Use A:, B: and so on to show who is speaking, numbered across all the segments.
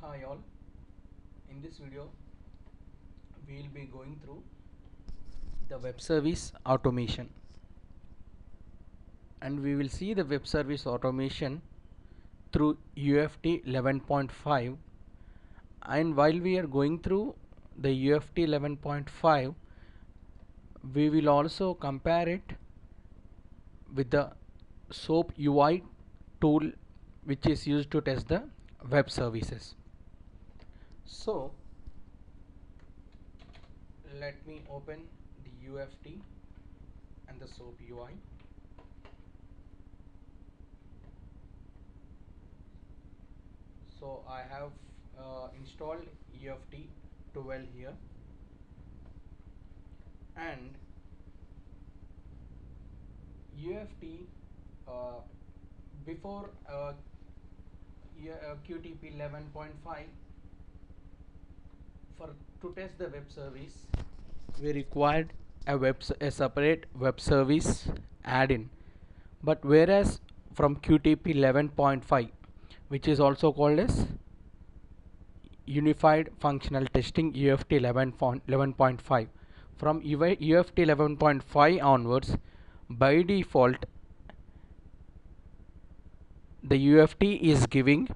A: Hi all, in this video we will be going through the web service automation, and we will see the web service automation through UFT 11.5. And while we are going through the UFT 11.5, we will also compare it with the SOAP UI tool which is used to test the web services. So let me open the UFT and the SOAP UI. So I have installed UFT 12 here, and UFT uh, before QTP 11.5, for to test the web service we required a separate web service add-in. But whereas from QTP 11.5, which is also called as Unified Functional Testing UFT 11.5, from UFT 11.5 onwards, by default the UFT is giving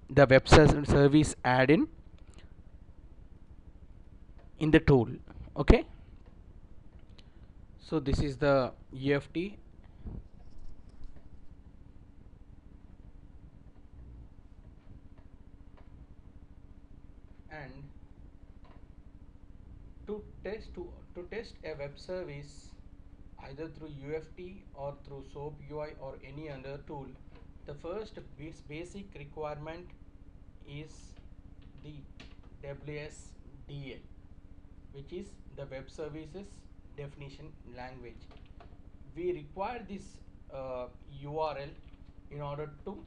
A: the web service add-in in the tool. Okay, so this is the UFT, and to test a web service either through UFT or through SOAP UI or any other tool, the first basic requirement is the WSDL, which is the web services definition language. We require this URL in order to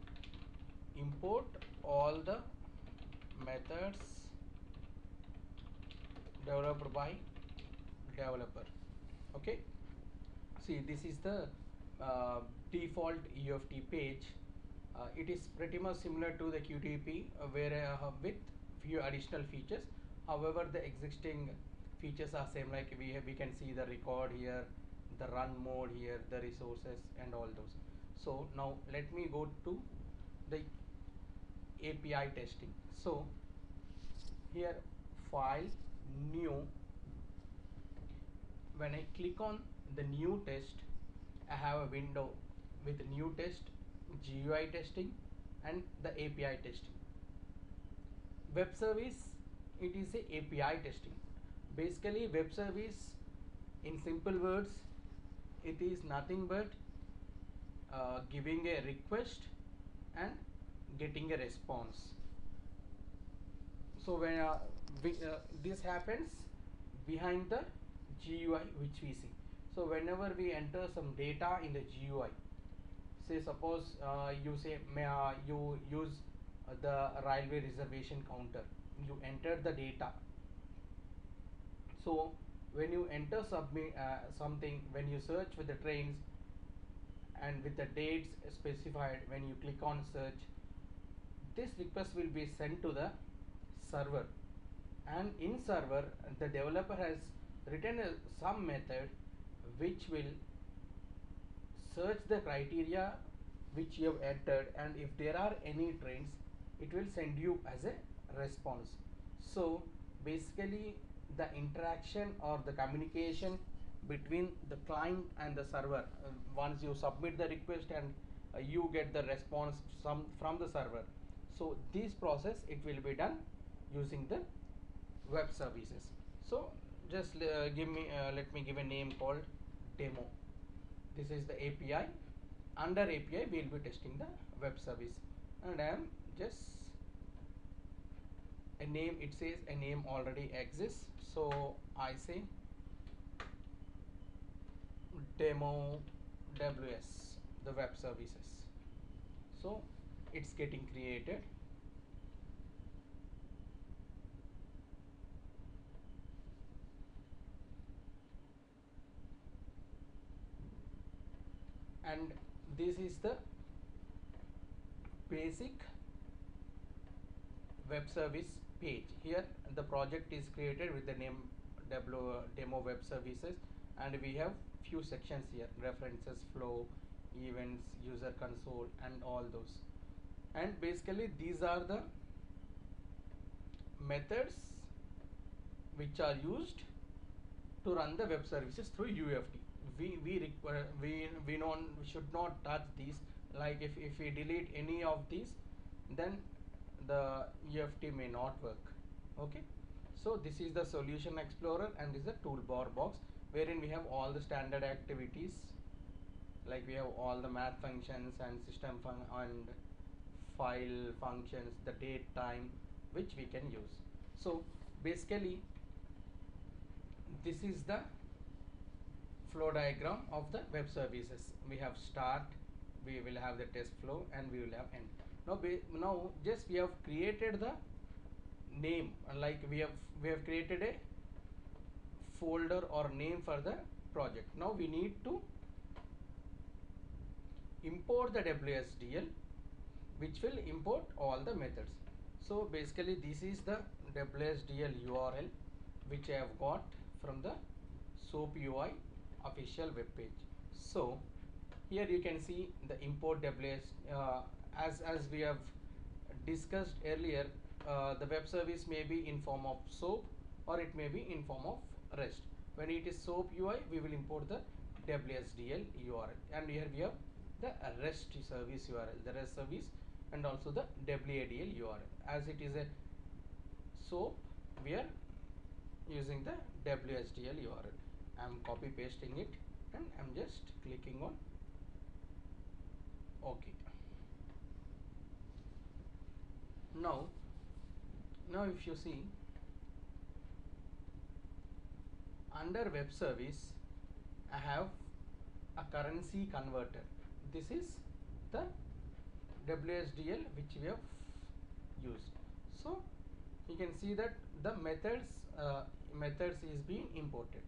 A: import all the methods developed by developer. Okay, see, this is the default UFT page. It is pretty much similar to the QTP, where with few additional features. However, the existing features are same, like we can see the record here, the run mode here, the resources and all those. So now let me go to the API testing. So here, file, new. When I click on the new test, I have a window with new test, GUI testing and the API testing. Web service, it is a API testing. Basically web service, in simple words, it is nothing but giving a request and getting a response. So when this happens behind the GUI which we see. So whenever we enter some data in the GUI, say suppose you say you use the railway reservation counter, you enter the data. So when you enter something, when you search for the trains and with the dates specified, when you click on search, this request will be sent to the server, and in server the developer has written some method which will search the criteria which you have entered, and if there are any trains, it will send you as a response. So basically the interaction or the communication between the client and the server, once you submit the request and you get the response from the server, so this process it will be done using the web services. So just let me give a name called demo. This is the API. Under API we will be testing the web service, and I am just a name, it says a name already exists, so I say demo WS, the web services. So it's getting created, and this is the basic web service page. Here the project is created with the name demo web services, and we have few sections here: references, flow, events, user console, and all those. And basically these are the methods which are used to run the web services through UFT. We require we should not touch these. Like if we delete any of these, then the UFT may not work. Okay, so this is the solution explorer, and this is the toolbar box, wherein we have all the standard activities, like we have all the math functions and and file functions, the date, time, which we can use. So basically this is the flow diagram of the web services. We have start, we will have the test flow, and we will have end. Now just we have created the name, like we have created a folder or name for the project. Now we need to import the WSDL, which will import all the methods. So basically this is the WSDL URL which I have got from the SOAP UI official web page. So here you can see the import WS, as we have discussed earlier. The web service may be in form of SOAP, or it may be in form of REST. When it is SOAP UI, we will import the WSDL URL, and here we have the REST service URL, the REST service, and also the WADL URL. As it is a SOAP, we are using the WSDL URL. I am copy pasting it, and I am just clicking on OK. Now if you see under web service, I have a currency converter. This is the WSDL which we have used. So you can see that the methods is being imported.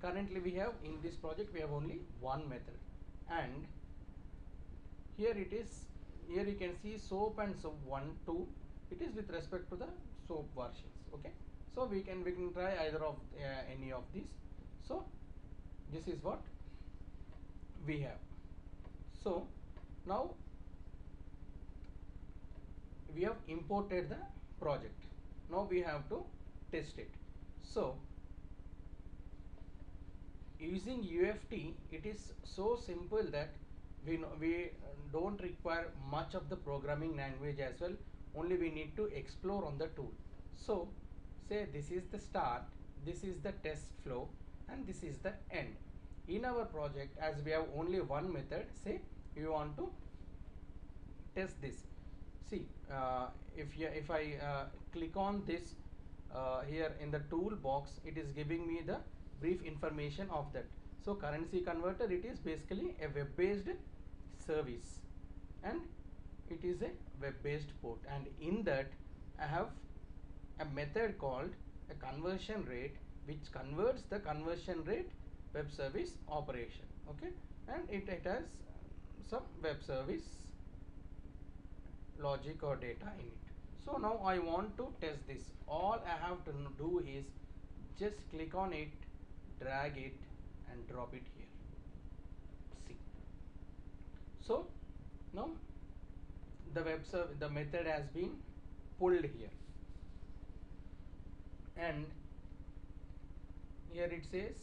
A: Currently we have, in this project we have only one method, and here you can see SOAP and SOAP 1, 2. It is with respect to the SOAP versions. Okay, so we can try either of any of these. So this is what we have. So now we have imported the project. Now we have to test it. So using UFT, it is so simple that we don't require much of the programming language as well. Only we need to explore on the tool. So say this is the start, this is the test flow, and this is the end. In our project, as we have only one method, say you want to test this. See, if I click on this here in the toolbox, it is giving me the brief information of that. So currency converter, it is basically a web-based service, and it is a web-based port, and in that I have a method called a conversion rate, which converts the conversion rate web service operation. Okay, and it has some web service logic or data in it. So now I want to test this. All I have to do is just click on it, drag it, and drop it here. See, so now the method has been pulled here, and here it says,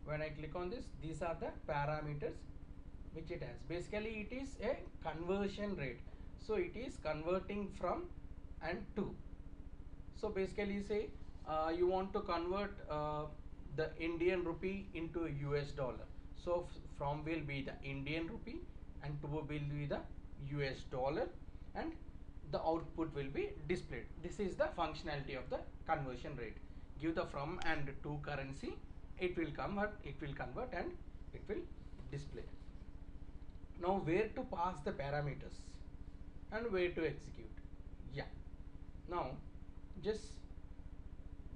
A: when I click on this, these are the parameters which it has. Basically it is a conversion rate, so it is converting from and to. So basically say you want to convert the Indian rupee into US dollar. So from will be the Indian rupee, and to will be the US dollar, and the output will be displayed. This is the functionality of the conversion rate. Give the from and to currency, it will convert, and it will display. Now where to pass the parameters and where to execute? Yeah, now just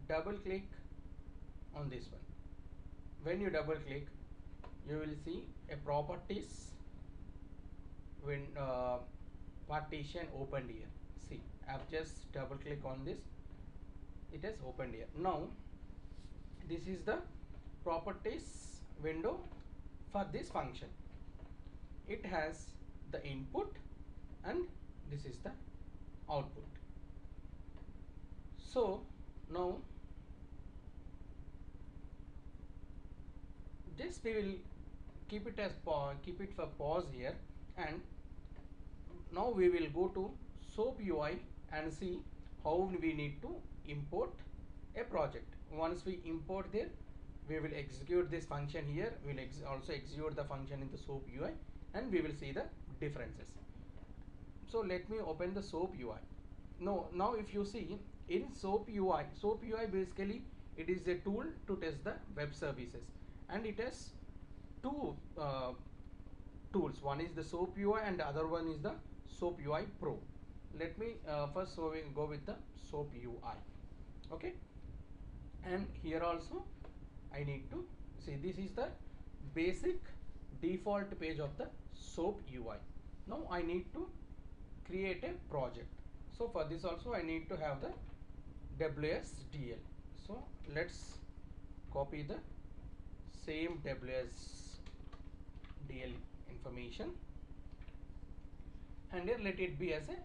A: double click on this one. When you double click, you will see a properties when partition opened here. See, I've just double click on this, it has opened here. Now this is the properties window for this function. It has the input and this is the output. So now this we will keep it as keep it for pause here, and now we will go to SOAP UI and see how we need to import a project. Once we import there, we will execute this function here. We will also execute the function in the SOAP UI and we will see the differences. So let me open the SOAP UI. Now if you see in SOAP UI basically it is a tool to test the web services, and it has two tools. One is the SOAP UI and the other one is the SOAP UI Pro. Let me first go with the SOAP UI. Okay, and here also I need to see this is the basic default page of the SOAP UI. Now I need to create a project. So for this also I need to have the WSDL. So let's copy the same WSDL information and here let it be as a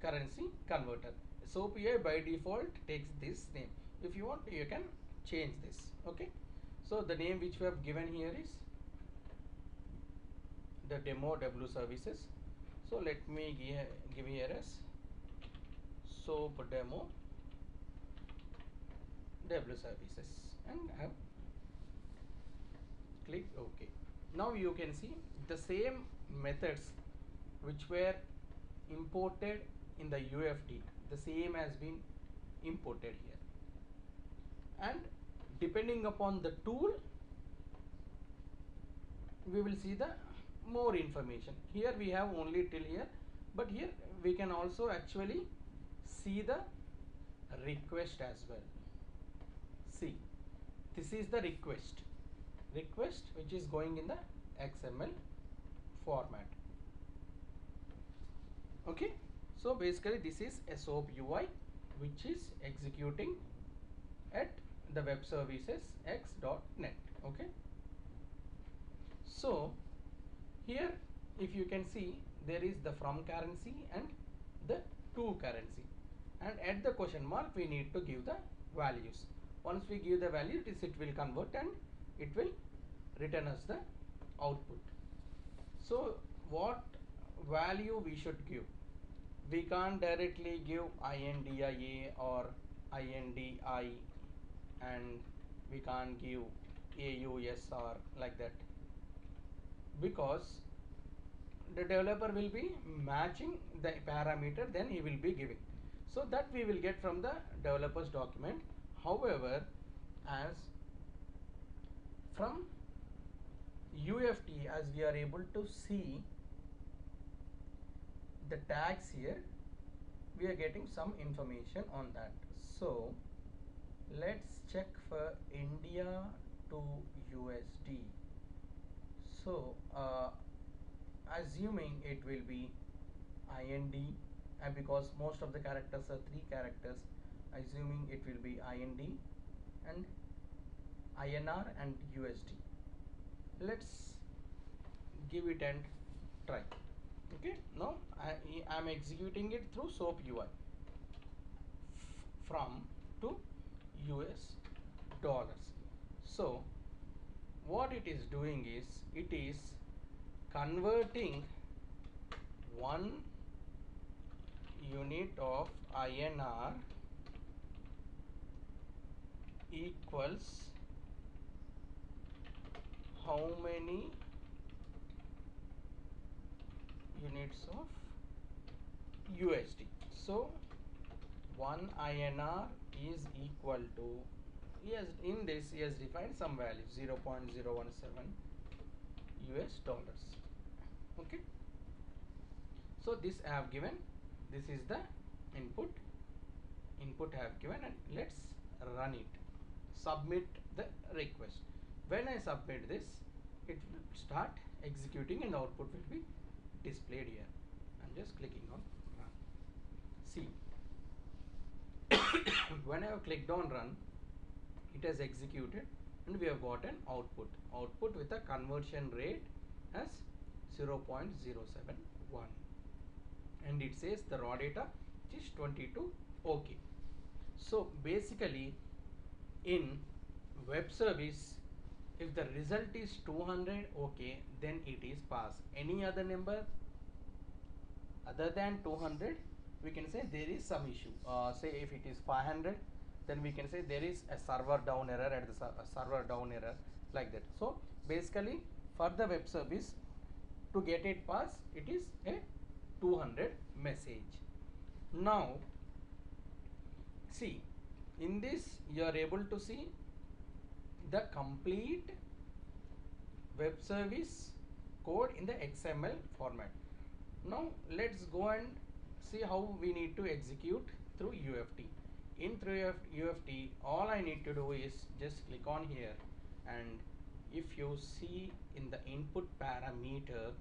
A: currency converter. SOAP UI by default takes this name. If you want, you can change this. Okay, so the name which we have given here is the demo W services. So let me give here as SOAP demo W services and have click OK. Now you can see the same methods which were imported in the UFT, the same has been imported here, and depending upon the tool we will see the more information. Here we have only till here, but here we can also actually see the request as well. See, this is the request which is going in the XML format. Okay, so basically this is a SOAP UI which is executing at the web services x.net. Okay, so here if you can see there is the from currency and the to currency, and at the question mark we need to give the values. Once we give the value, it will convert and it will return us the output. So what value we should give? We can't directly give INDIA or INDI, and we can't give AUSR like that, because the developer will be matching the parameter, then he will be giving. So that we will get from the developer's document. However, as from UFT, as we are able to see the tags here, we are getting some information on that. So let's check for India to USD. So assuming it will be IND, because most of the characters are 3 characters, assuming it will be IND and INR and USD. Let's give it and try. Okay, now I am executing it through SOAP UI from to US dollars. So what it is doing is it is converting 1 unit of INR equals how many units of USD. So 1 INR is equal to, yes, in this he has defined some value 0.017 US dollars. Okay, so this I have given, this is the input I have given, and let's run it, submit the request. When I submit this, it will start executing and the output will be displayed here. I'm just clicking on run. See, when I have clicked on run, it has executed and we have got an output with a conversion rate as 0.071, and it says the raw data is 22. Okay, so basically in web service, if the result is 200, okay, then it is pass. Any other number other than 200, we can say there is some issue. Say if it is 500, then we can say there is a server down error at the server down error, like that. So basically for the web service, to get it pass, it is a 200 message. Now see, in this you are able to see the complete web service code in the XML format. Now let's go and see how we need to execute through UFT. In through UFT, all I need to do is just click on here, and if you see in the input parameter,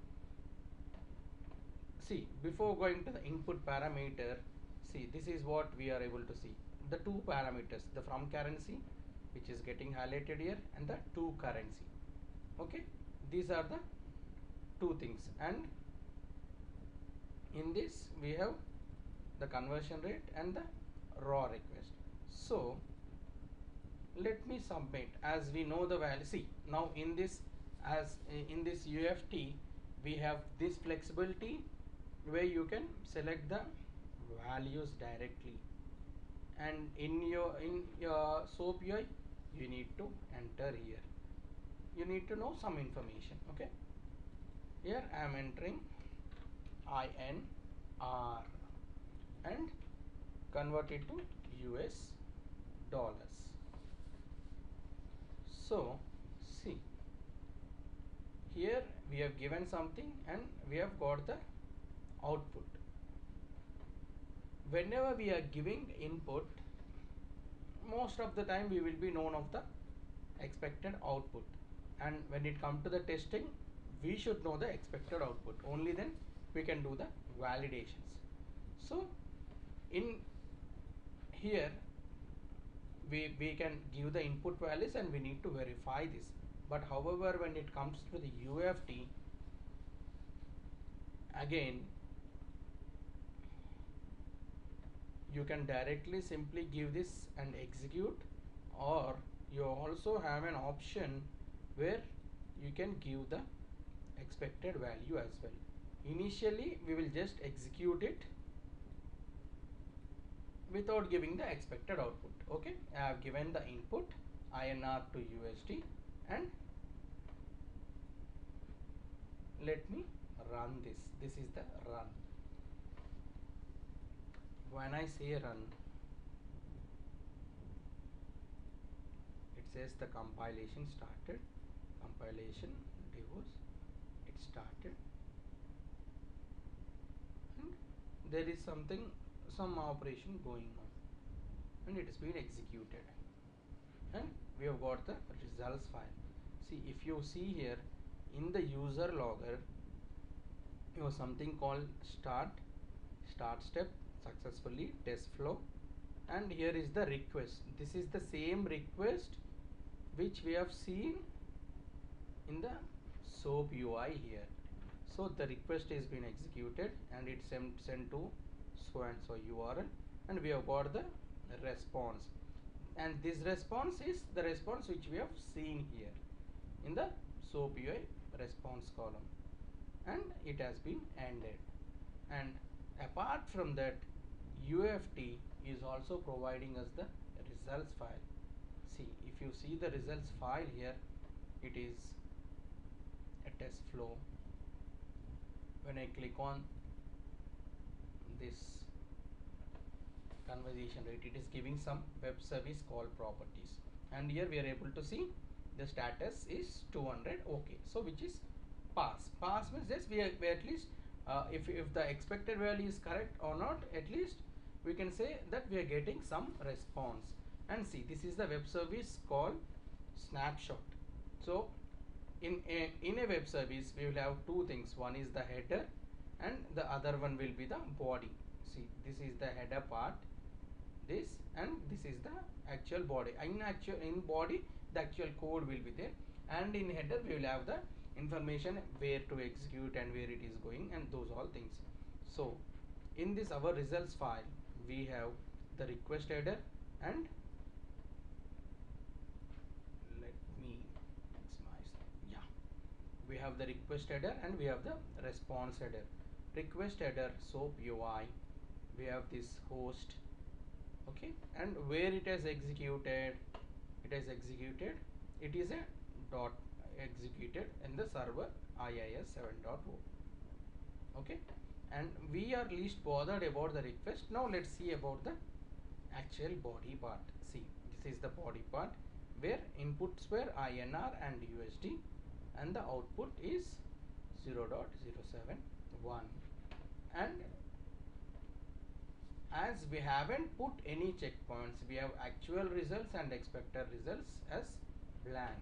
A: see, before going to the input parameter, see, this is what we are able to see. The two parameters, the from currency, which is getting highlighted here, and the to currency. Okay, these are the two things, and in this we have the conversion rate and the raw request. So let me submit, as we know the value. See, now in this, as in this UFT, we have this flexibility where you can select the values directly, and in your SOAP UI you need to enter here. You need to know some information. Okay, here I am entering INR and convert it to US dollars. So see, here we have given something and we have got the output. Whenever we are giving input, most of the time we will be known of the expected output, and when it comes to the testing, we should know the expected output. Only then we can do the validations. So in here we can give the input values and we need to verify this. But however, when it comes to the UFT, again you can directly simply give this and execute, or you also have an option where you can give the expected value as well. Initially we will just execute it without giving the expected output. Okay, I have given the input INR to USD, and let me run this. This is the run. When I say run, it says the compilation started. Compilation devos, it started, and there is some operation going on, and it has been executed, and we have got the results file. See, if you see here in the user logger, you have something called start step successfully, test flow, and here is the request. This is the same request which we have seen in the SOAP UI here. So the request is been executed and it's sent to so and so URL, and we have got the response, and this response is the response which we have seen here in the SOAP UI response column, and it has been ended. And apart from that, UFT is also providing us the results file. See, if you see the results file here, it is a test flow. When I click on this conversation rate, it is giving some web service call properties, and here we are able to see the status is 200. Okay, so which is pass. Pass means yes, we at least if the expected value is correct or not, at least we can say that we are getting some response. And see, this is the web service called snapshot. So in a web service we will have two things. One is the header and the other one will be the body. See, this is the header part, this, and this is the actual body. In body the actual code will be there, and in header we will have the information where to execute and where it is going and those all things. So in this our results file we have the request header, and let me maximize, yeah, we have the request header and we have the response header. Request header soap UI, we have this host, okay, and where it has executed, it is a dot executed in the server IIS 7.0, okay, and we are least bothered about the request. Now let's see about the actual body part. See, this is the body part where inputs were INR and USD, and the output is 0.071, and as we haven't put any checkpoints, we have actual results and expected results as blank.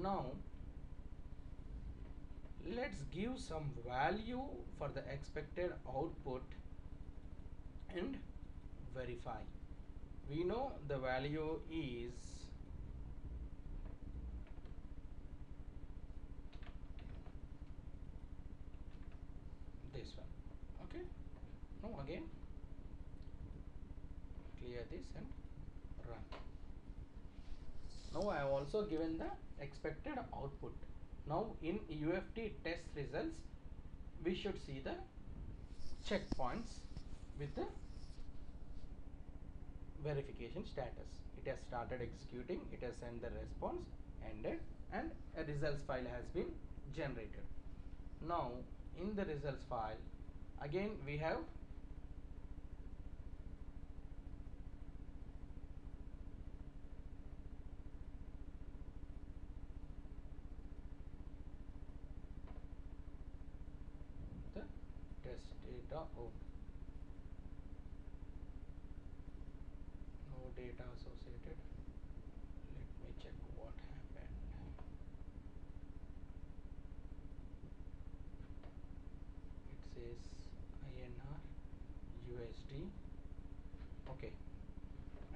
A: Now let's give some value for the expected output and verify. We know the value is this one, okay. Now again clear this and run. Now I have also given the expected output. Now in UFT test results we should see the checkpoints with the verification status. It has started executing, it has sent the response, ended, and a results file has been generated. Now in the results file again we have the test data. Oh, no data associated. Let me check what happened. It says INR USD, okay,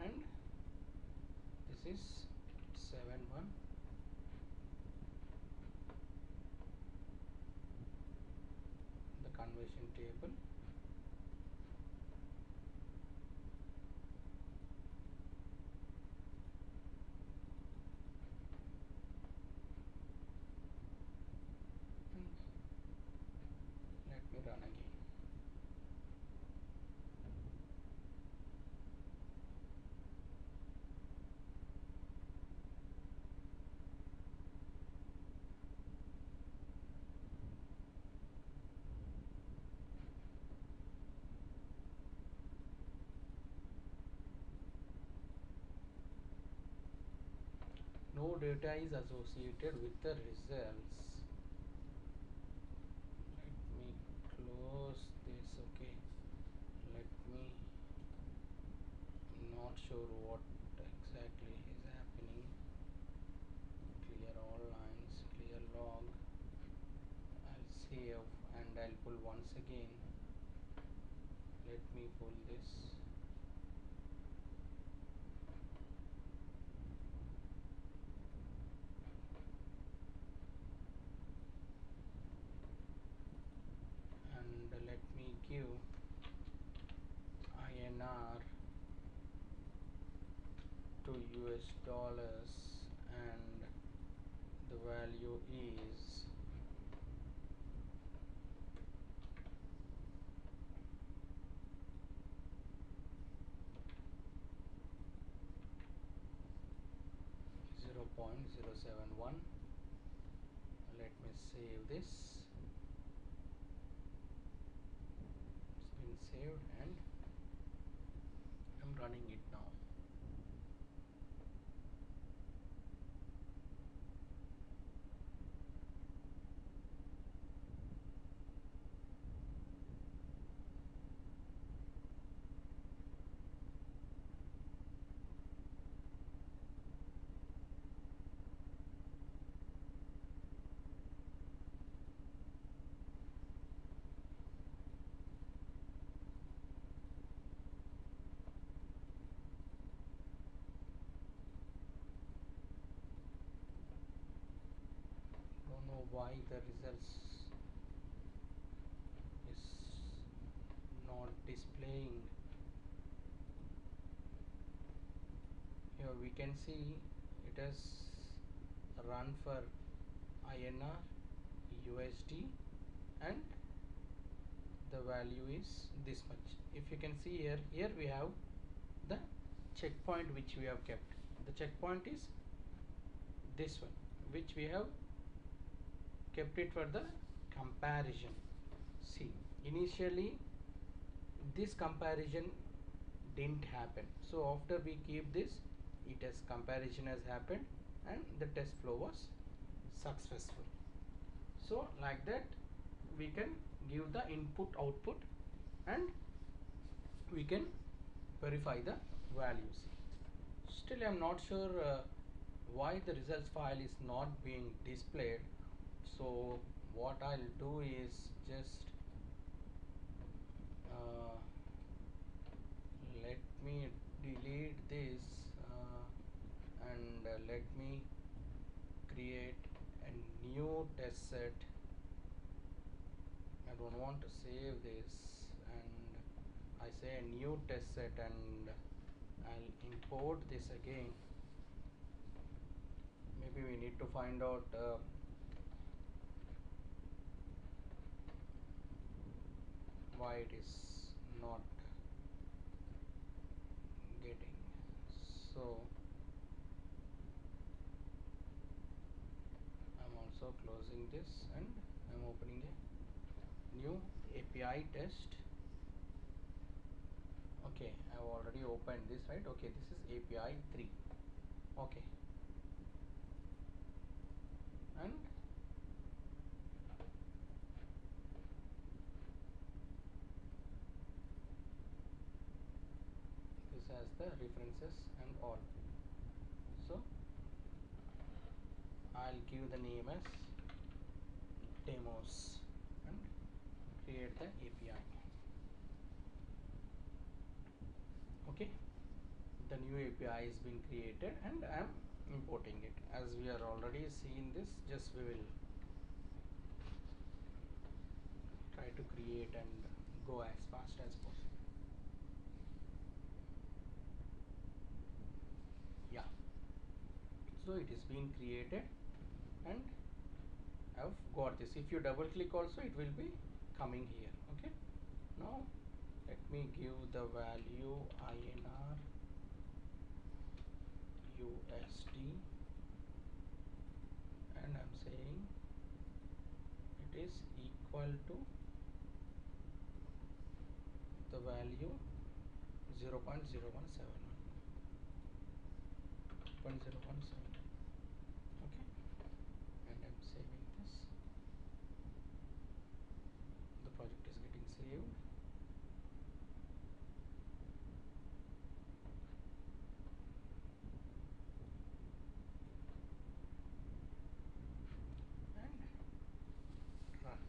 A: and this is 71, the conversion table, and let me run again. No data is associated with the results. Let me close this, okay. Let me, not sure what exactly is happening. Clear all lines, clear log. I'll save and I'll pull once again. Let me pull this. And let me give INR to US dollars, and the value is 0.071. Let me save this. It's been saved and I'm running it now. why the results is not displaying. Here we can see it has run for INR, USD, and the value is this much. If you can see here we have the checkpoint which we have kept. The checkpoint is this one, which we have kept it for the comparison. See, initially this comparison didn't happen, so after we keep this, it has comparison has happened and the test flow was successful. So like that we can give the input output and we can verify the values. Still I'm not sure why the results file is not being displayed. So what I'll do is just let me delete this and let me create a new test set. I don't want to save this, and I say a new test set and I'll import this again. Maybe we need to find out why it is not getting. So I'm also closing this and I'm opening a new API test. Okay, I've already opened this, right? Okay, this is API 3. Okay, and this has the references and all. So I'll give the name as demos and create the API. Okay, the new API is being created and I am importing it. As we are already seeing this, just we will try to create and go as fast as possible. Yeah, so it is being created and I've got this. If you double click also, it will be coming here. Okay, now let me give the value INR, USD, and I'm saying it is equal to the value 0.0171. 0.017. Okay, and I'm saving this. The project is getting saved. And run.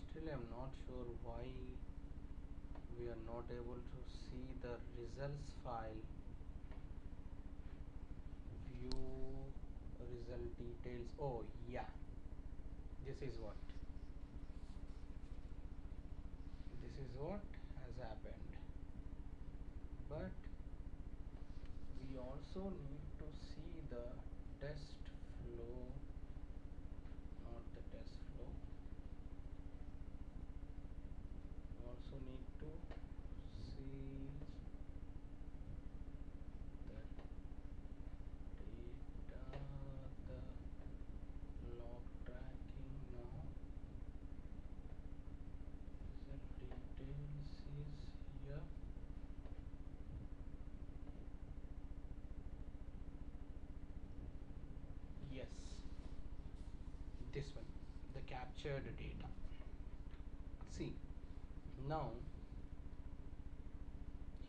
A: Still I'm not sure why we are not able to see the results file. View result details. Oh yeah, this is what has happened. But we also need to see the test flow, not the test flow. We also need to see the data details is here. Yes, this one, the captured data. See, now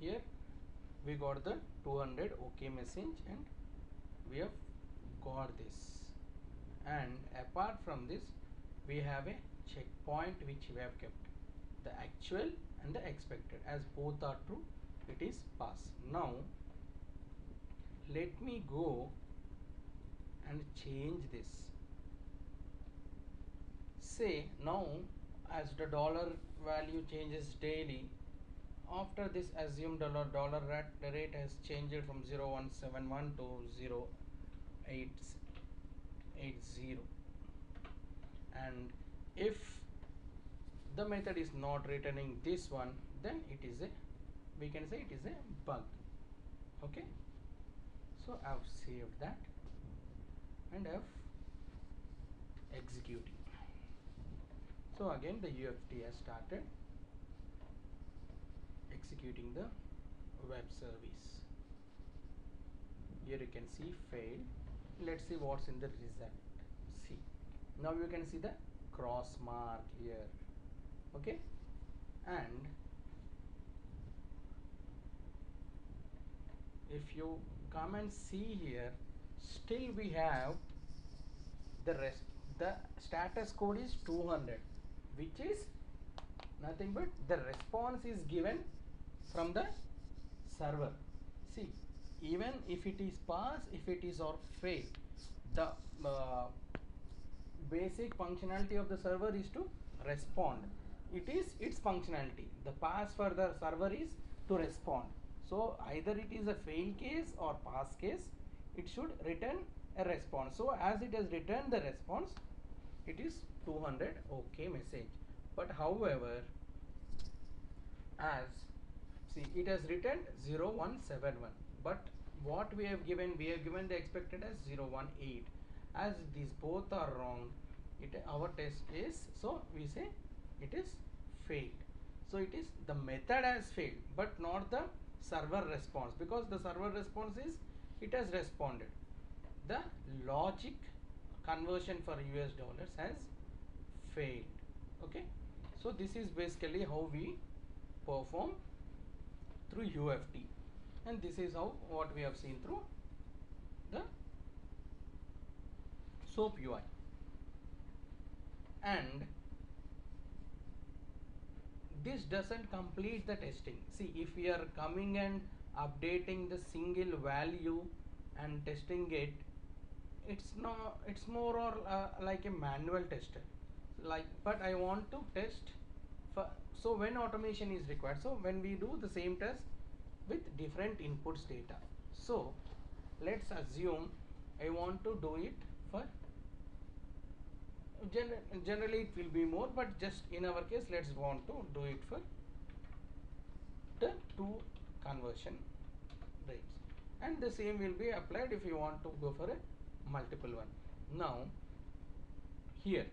A: here we got the 200 OK message and we have got this, and apart from this we have a checkpoint which we have kept, the actual and the expected. As both are true, it is pass. Now let me go and change this. Say now, as the dollar value changes daily, after this assumed dollar rate has changed from 0171 to 0880, and if the method is not returning this one, then it is a, we can say it is a bug. Okay, so I've saved that and I've executing. So again the UFT has started executing the web service. Here you can see failed. Let's see what's in the result. See, now you can see the cross mark here. Okay, and if you come and see here, still we have the rest. The status code is 200, which is nothing but the response is given from the server. See, even if it is pass, if it is or fail, the basic functionality of the server is to respond. It is its functionality. The pass for the server is to respond. So either it is a fail case or pass case, it should return a response. So as it has returned the response, it is 200 OK message. But however, as see, it has returned 0171, but what we have given the expected as 018. As these both are wrong, our test is, so we say it is failed. So it is the method has failed, but not the server response, because the server response is it has responded. The logic conversion for US dollars has failed. Okay, so this is basically how we perform through UFT, and this is how what we have seen through the SOAP UI. And this doesn't complete the testing. See, if we are coming and updating the single value and testing it, it's more or like a manual tester, like, but I want to test for, so when automation is required, so when we do the same test with different inputs data. So let's assume I want to do it for generally it will be more, but just in our case let's want to do it for the two conversion rates, and the same will be applied if you want to go for a multiple one. Now here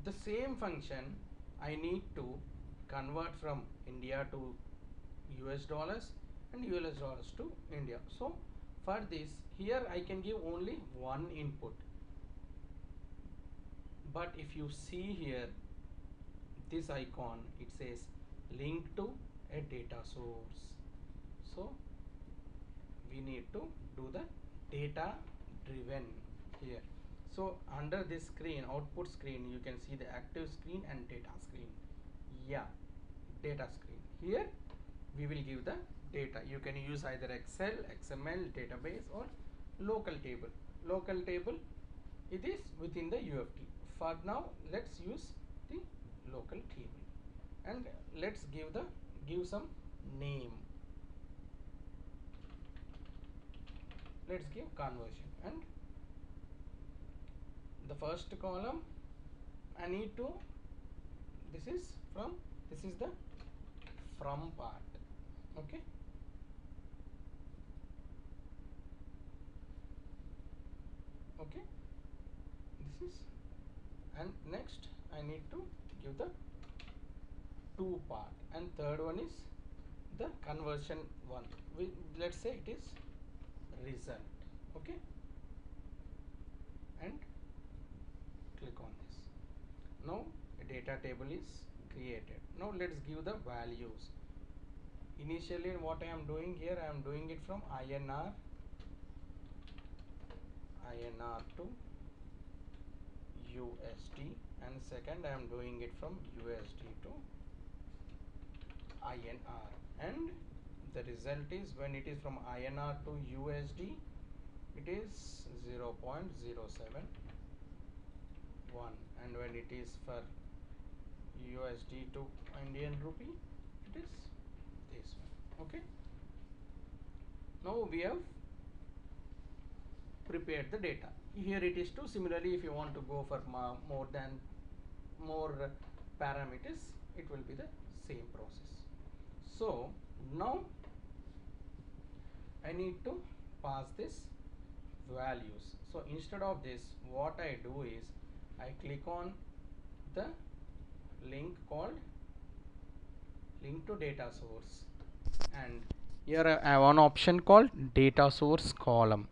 A: the same function I need to convert from India to US dollars and US dollars to India. So for this, here I can give only one input, but if you see here this icon, it says link to a data source. So we need to do the data driven here. So under this screen, output screen, you can see the active screen and data screen. Yeah, data screen. Here we will give the data. You can use either Excel, XML, database, or local table. Local table, it is within the UFT. For now, let's use the local table, and let's give some name. Let's give conversion, and the first column I need to, this is the from part. Okay, okay, this is, and next I need to give the two part, and third one is the conversion one. Let's say it is result. Okay, and click on this. Now a data table is created. Now let's give the values. Initially what I am doing here, I am doing it from INR to USD, and second I am doing it from USD to INR, and the result is when it is from INR to USD it is 0.071, and when it is for USD to Indian rupee it is this one. Okay, now we have prepared the data. Here it is 2. Similarly, if you want to go for more parameters, it will be the same process. So now I need to pass this values. So instead of this, what I do is I click on the link called link to data source, and here I have one option called data source column,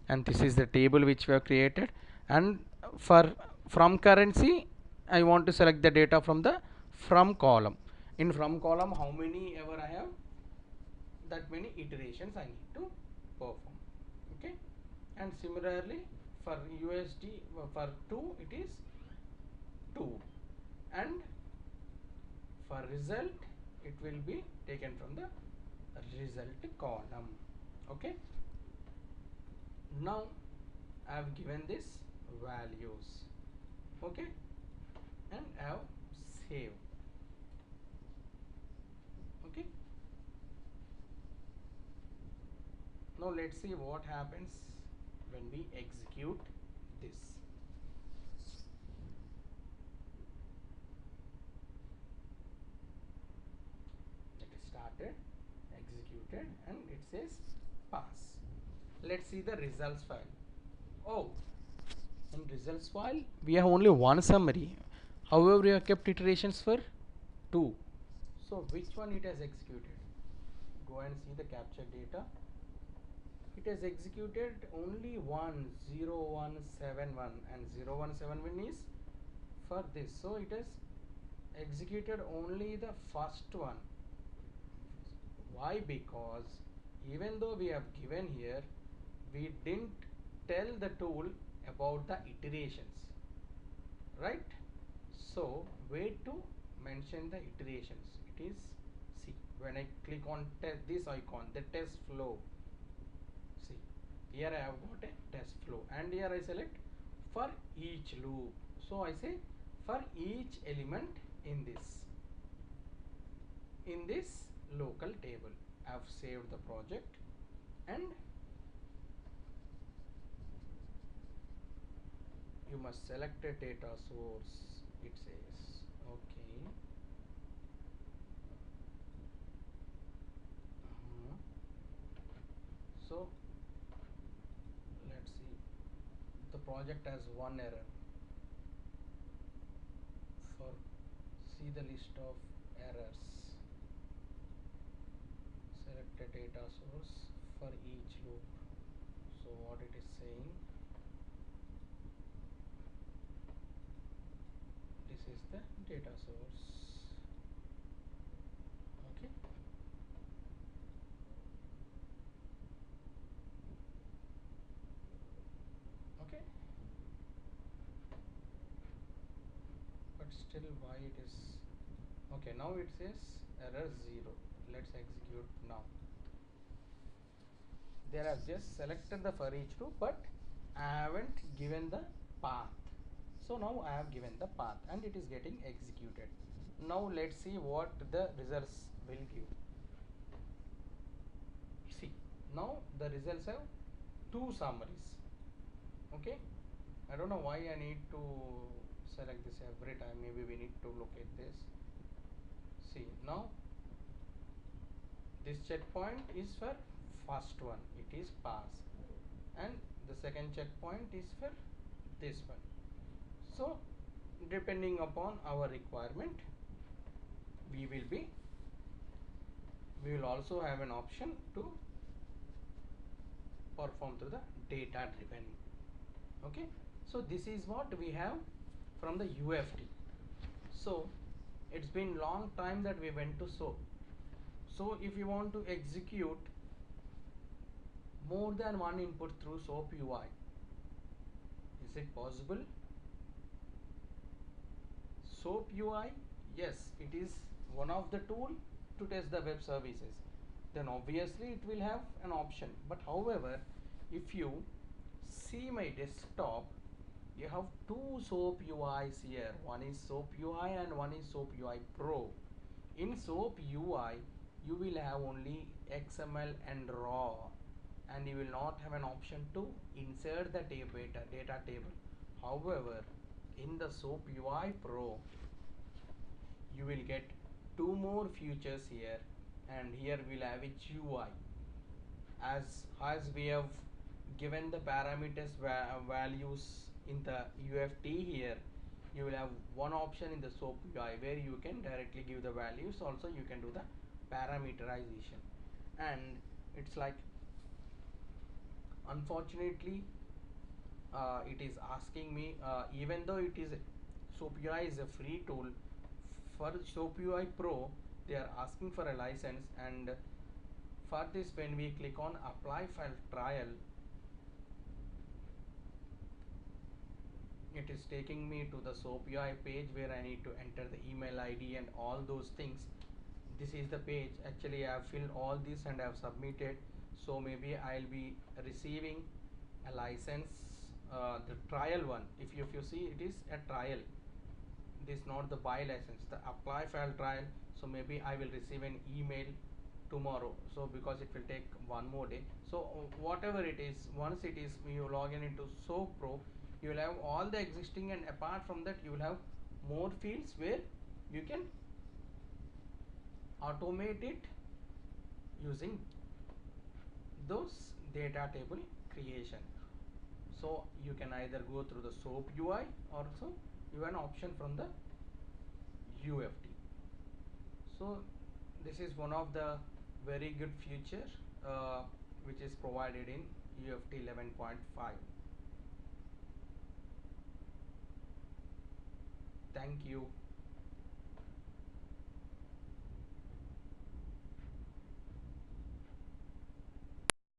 A: and this is the table which we have created. And for from currency I want to select the data from the from column. In from column, how many ever I have, that many iterations I need to perform. Okay, and similarly for USD, for 2 it is 2, and for result it will be taken from the result column. Okay, now I have given this values. Okay, and I have saved. Okay, now let's see what happens when we execute this. It is started, executed, and it says pass. Let's see the results file. Oh, in results file we have only one summary. However, we have kept iterations for 2. So which one it has executed? Go and see the capture data. It has executed only 10171, and 0171 is for this. So it has executed only the first one. Why? Because even though we have given here, we didn't tell the tool about the iterations, right? So way to mention the iterations, it is, see, when I click on this icon, the test flow, see, here I have got a test flow, and here I select for each loop. So I say for each element in this local table. I have saved the project, and you must select a data source, it says. Okay. So let's see, the project has one error. For see the list of errors, select a data source for each loop. So what it is saying, this is the data source. Okay, okay, but still why it is okay. Now it says error 0. Let's execute now. There I've just selected the for each loop, but I haven't given the path. So now I have given the path, and it is getting executed. Now let's see what the results will give. See, now the results have 2 summaries. Okay, I don't know why I need to select this every time. Maybe we need to look at this. See, now this checkpoint is for first one, it is pass, and the second checkpoint is for this one. So depending upon our requirement, we we will also have an option to perform through the data driven. Okay, so this is what we have from the UFT. So it's been long time that we went to SOAP. So if you want to execute more than one input through SOAP UI, is it possible? SOAP UI, yes, it is one of the tool to test the web services. Then obviously it will have an option. But however, if you see my desktop, you have two SOAP UIs here. One is SOAP UI and one is SOAP UI Pro. In SOAP UI, you will have only XML and raw, and you will not have an option to insert the data table. However, in the SOAP UI Pro, you will get two more features here, and here we'll have its UI. As we have given the parameters values in the UFT here, you will have one option in the SOAP UI where you can directly give the values. Also you can do the parameterization, and it's like, unfortunately, it is asking me, even though it is SOAP UI is a free tool, for SOAP UI Pro they are asking for a license, and for this, when we click on apply file trial, it is taking me to the SOAP UI page where I need to enter the email ID and all those things. This is the page. Actually, I have filled all this and I have submitted. So maybe I'll be receiving a license, the trial one. If you see, it is a trial. It is not the buy license, the apply file trial. So maybe I will receive an email tomorrow, so because it will take one more day. So whatever it is, once it is you log in into SOAP Pro, you will have all the existing, and apart from that you will have more fields where you can automate it using those data table creation. So you can either go through the SOAP UI, or also you have an option from the UFT. So this is one of the very good feature which is provided in UFT 11.5. Thank you.